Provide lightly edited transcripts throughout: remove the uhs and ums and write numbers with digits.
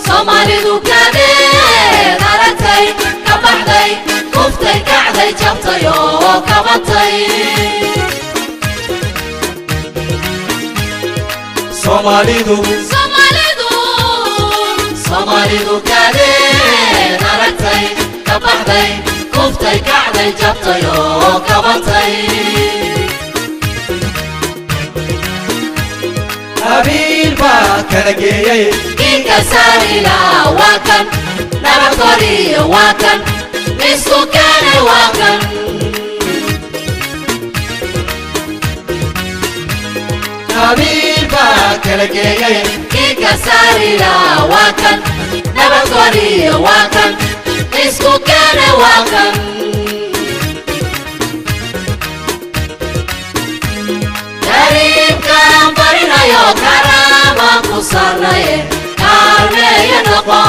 Soomaalidu kadeed aragtay ka baxday kuftay kacday jabtay oo kabatay Soomaalidu kadeed aragtay ka baxday kuftay kacday jabtay oo kabatay qabiil baa kala geeyay inka saarila waa kan nabad qoriyo waa kan isku keenay waa kan qabiil baa kala geeyay inka saarila waa kan nabad qoriyo waa kan isku keenay waa kan Karimkan barinayo karama ku sarnaye kaalmeeya noqo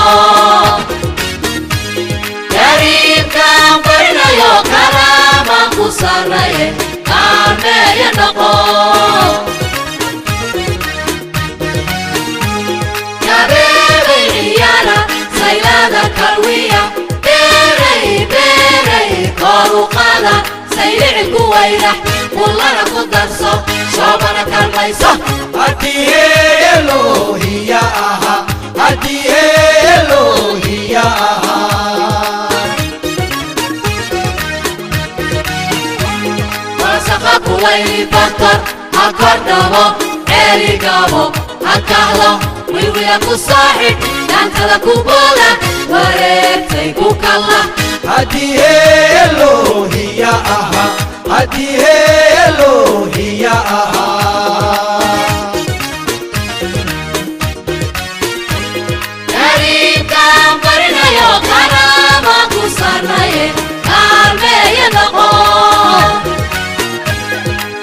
Karimkan barinayo karama ku sarnaye kaalmeeya noqo Yabeebay ciyaara saylada kalwiya beeray kor u qaada saylici ku wayrax kullana ku darso shoobana kalmayso haddii Elohia aha haddii Elohia aha wasaqa kuwayni bakar ha kordhabo erigabo ha kahlo wiwiya ku saaxib dhaantada ku booda wareegtay ku kalla haddii Elohia aha haddii Elohia aha Karimkan barinayo karama ku sarnaye kaalmeeya noqo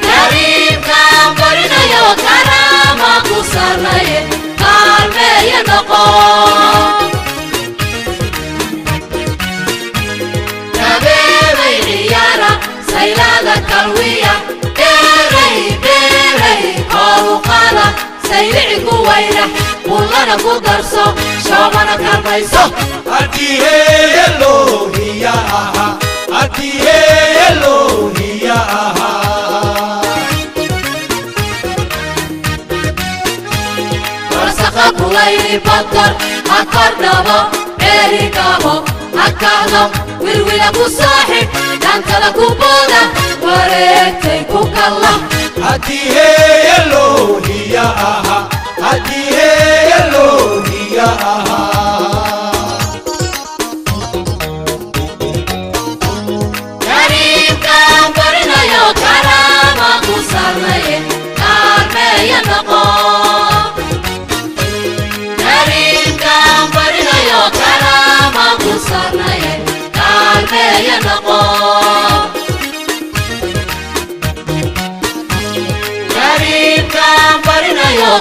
Karimkan barinayo karama ku sarnaye kaalmeeya noqo Yabeebay ciyaara saylada kalwiya beeray kor u qaada saylici ku wayrax kullana ku darso shoobana kalmayso haddii Elohia aha haddii Elohia aha wasaqa kuwayni bakar ha kordhabo erigabo ha kahlo wilwila ku saaxib dhaantada ku booda wareegtay ku kalla haddii Elohia aha haddii Elohia aha Karimkan barinayo karama ku sarnaye kaalmeeya noqo Karimkan barinayo karama ku sarnaye kaalmeeya noqo Karimkan barinayo